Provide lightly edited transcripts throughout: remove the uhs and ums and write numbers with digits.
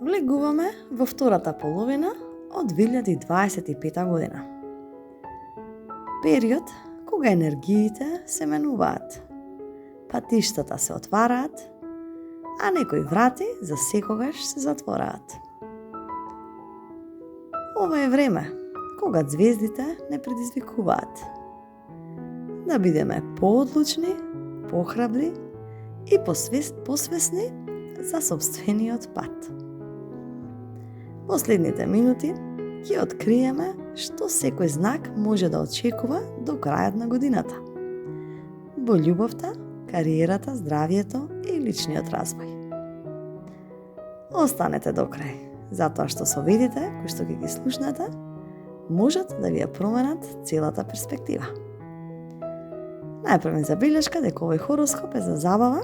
Влегуваме во втората половина од 2025 година. Период кога енергиите се менуваат, патиштата се отвараат, а некои врати за секогаш се затвораат. Ова е време кога звездите не предизвикуваат. Да бидеме поодлучни, похрабри и посвесни за собствениот пат. Последните минути ќе откриеме што секој знак може да очекува до крајот на годината. Во љубовта, кариерата, здравието и личниот развој. Останете до крај, затоа што советите кои што ќе ги слушнете можат да ви ја променат целата перспектива. Најправим забелешка дека овој хороскоп е за забава,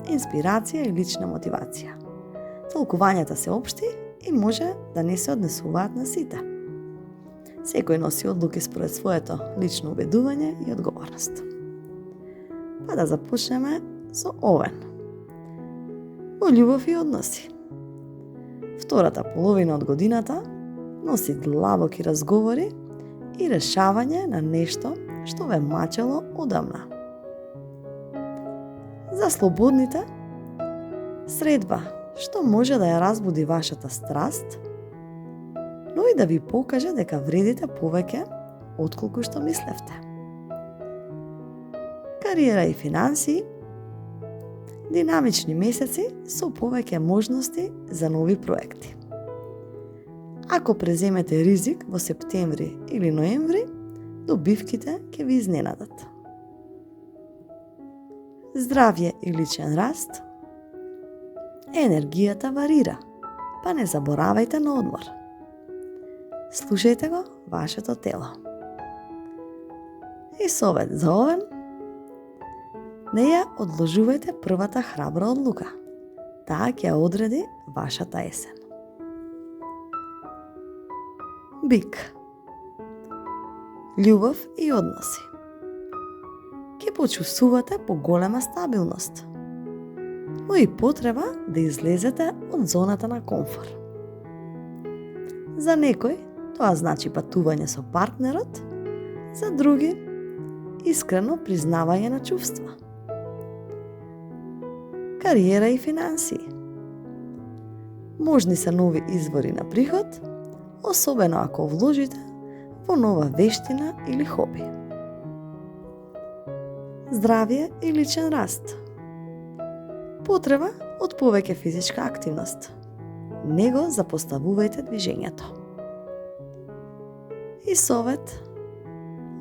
инспирација и лична мотивација. Толкувањата се општи и може да не се однесуваат на сите. Секој носи одлуки според своето лично убедување и одговорност. Па да започнеме со Овен. Во љубов и односи. Втората половина од годината носи длабоки разговори и решавање на нешто што ве мачело одамна. За слободните, средба што може да ја разбуди вашата страст, но и да ви покаже дека вредите повеќе отколку што мислевте. Кариера и финансии, динамични месеци со повеќе можности за нови проекти. Ако преземете ризик во септември или ноември, добивките ќе ви изненадат. Здравје и личен раст. Енергијата варира, па не заборавајте на одмор. Слушајте го вашето тело. И совет за Овен. Не ја одложувајте првата храбра одлука. Таа ќе ја одреди вашата есен. Бик. Љубов и односи. Ќе почувствувате поголема стабилност, но и потреба да излезете од зоната на комфор. За некој тоа значи патување со партнерот, за други искрено признавање на чувства. Кариера и финансии. Можни се нови извори на приход, особено ако вложите во нова вештина или хоби. Здравје и личен раст. Потреба од повеќе физичка активност. Не го запоставувајте движењето. И совет.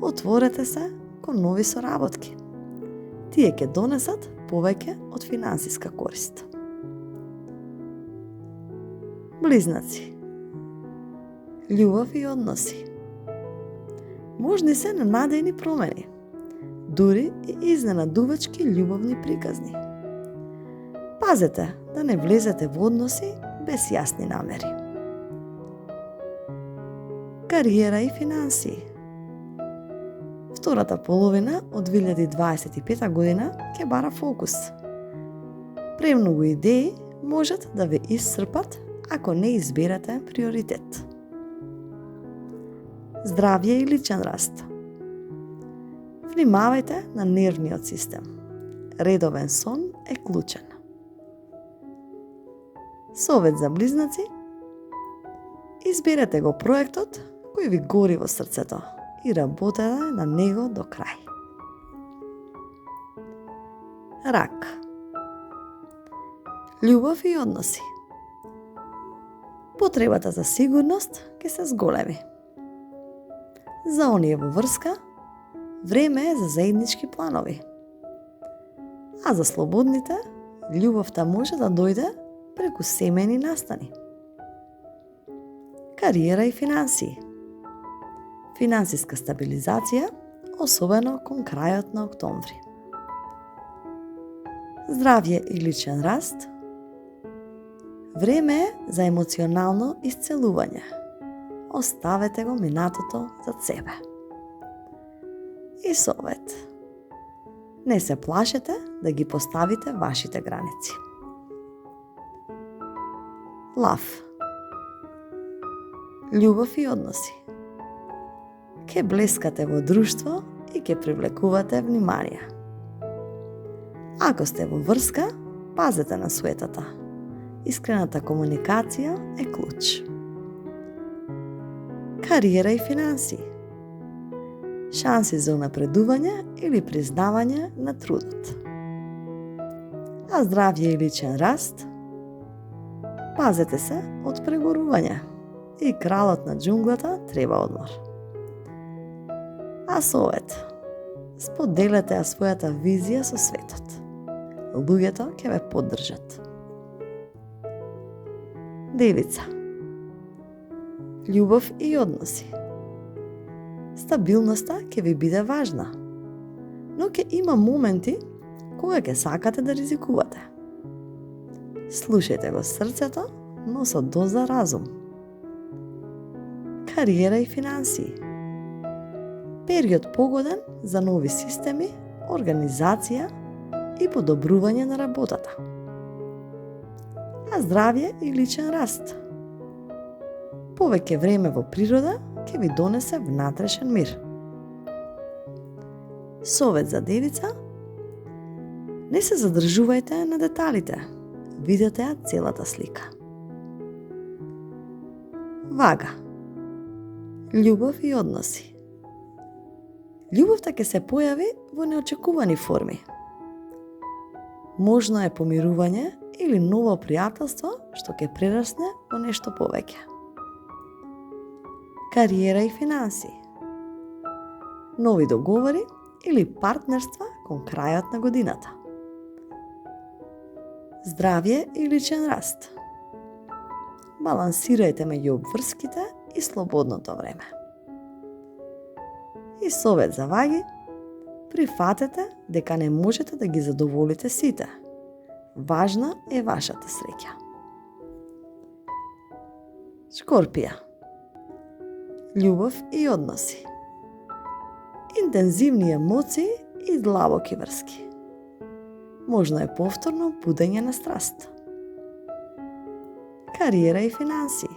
Отворете се кон нови соработки. Тие ќе донесат повеќе од финансиска корист. Близнаци. Љубов и односи. Можни се ненадејни промени, дури и изненадувачки љубовни приказни. Пазете да не влезете во односи без јасни намери. Кариера и финансии. Втората половина од 2025 година ќе бара фокус. Премногу идеи можат да ве исцрпат ако не изберете приоритет. Здравје и личен раст. Внимавајте на нервниот систем. Редовен сон е клучен. Совет за близнаци. Изберете го проектот кој ви гори во срцето и работете на него до крај. Рак. Љубов и односи. Потребата за сигурност ќе се зголеми. За оние во врска, време е за заеднички планови. А за слободните, љубовта може да дојде преку семејни настани. Кариера и финансии. Финансиска стабилизација, особено кон крајот на октомври. Здравје и личен раст. Време е за емоционално исцелување. Оставете го минатото зад себе. И совет. Не се плашете да ги поставите вашите граници. Лав. Љубов и односи. Ке блескате во друштво и ке привлекувате внимание. Ако сте во врска, пазете на суетата. Искрената комуникација е клуч. Кариера и финанси. Шанси за унапредување или признавање на трудот. А здравје и личен раст? Пазете се од прегорување и кралот на џунглата треба одмор. А совет. Споделете својата визија со светот. Луѓето ќе ве поддржат. Девица. Љубов и односи. Стабилноста ќе ви биде важна, но ќе има моменти кога ќе сакате да ризикувате. Слушајте го срцето, но со доза разум. Кариера и финанси. Период погоден за нови системи, организација и подобрување на работата. А здравје и личен раст. Повеќе време во природа ќе ви донесе внатрешен мир. Совет за девица: не се задржувајте на деталите, видете ја целата слика. Вага. Љубов и односи. Љубовта ќе се појави во неочекувани форми. Можно е помирување или ново пријателство што ќе прерасне во нешто повеќе. Кариера и финанси. Нови договори или партнерства кон крајот на годината. Здравје и личен раст. Балансирајте меѓу обврските и слободното време. И совет за ваги: прифатете дека не можете да ги задоволите сите. Важна е вашата среќа. Шкорпија. Љубов и односи. Интензивни емоции и длабоки врски. Можно е повторно будење на страст. Кариера и финанси.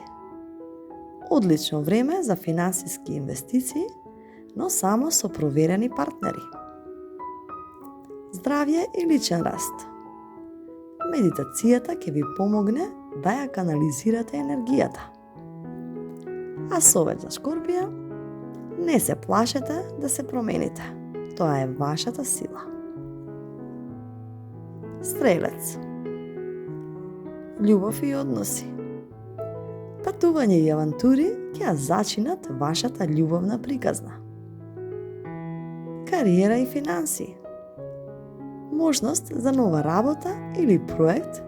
Одлично време за финансиски инвестиции, но само со проверени партнери. Здравје и личен раст. Медитацијата ќе ви помогне да ја канализирате енергијата. А совет за Шкорпија: не се плашете да се промените. Тоа е вашата сила. Стрелец. Љубов и односи. Патување и авантури ќе ја зачинат вашата љубовна приказна. Кариера и финанси. Можност за нова работа или проект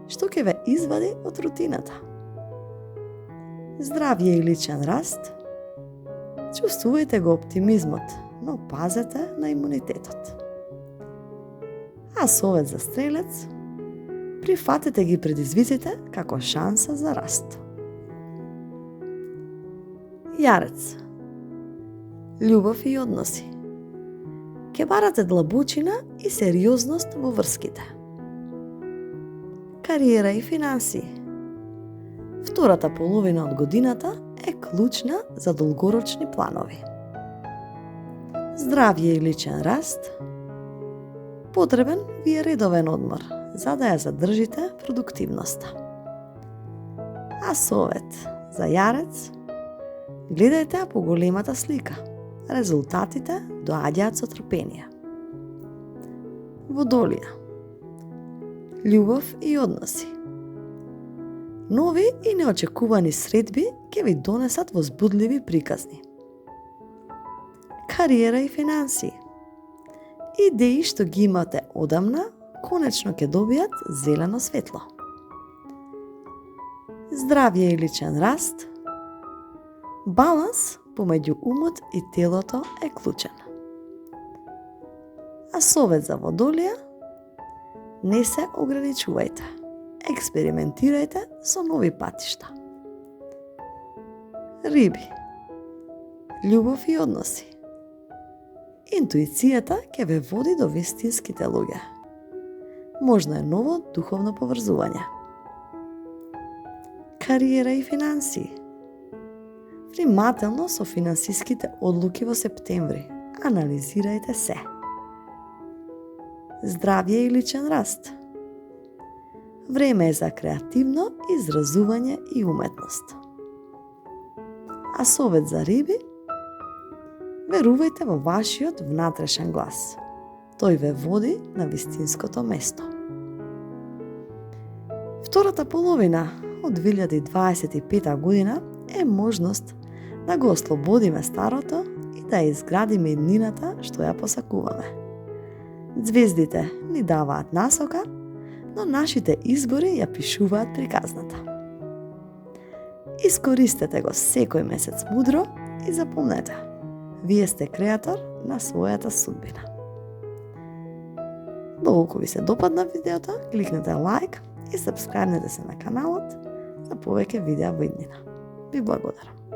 што ќе ве извади од рутината. Здравје и личен раст. Чувствувајте го оптимизмот, но пазете на имунитетот. А совет за стрелец: прифатете ги предизвиците како шанса за раст. Јарец. Љубов и односи. Ке барате длабочина и сериозност во врските. Кариера и финанси. Втората половина од годината е клучна за долгорочни планови. Здравје и личен раст. Потребен ви е редовен одмор, за да ја задржите продуктивноста. А совет за јарец: гледајте ја по големата слика. Резултатите доаѓаат со трпение. Водолија. Љубов и односи. Нови и неочекувани средби ќе ви донесат возбудливи приказни. Кариера и финанси. Идеи што ги имате одамна, конечно ќе добијат зелено светло. Здравје и личен раст. Баланс помеѓу умот и телото е клучен. А совет за Водолија: не се ограничувајте. Експериментирајте со нови патишта. Риби. Љубов и односи. Интуицијата ќе ве води до вистинските луѓе. Можно е ново духовно поврзување. кариера и финансии. Внимателно со финансиските одлуки во септември. Анализирајте се. Здравје и личен раст. Време е за креативно изразување и уметност. А совет за риби? Верувајте во вашиот внатрешен глас. Тој ве води на вистинското место. Втората половина од 2025 година е можност да го ослободиме старото и да изградиме иднината што ја посакуваме. Звездите ни даваат насока, но нашите избори ја пишуваат приказната. Искористете го секој месец мудро и запомнете, вие сте креатор на својата судбина. Доколку ви се допадна видеото, кликнете лайк и сабскрајбнете се на каналот за повеќе видеа во иднина. Ви благодарам.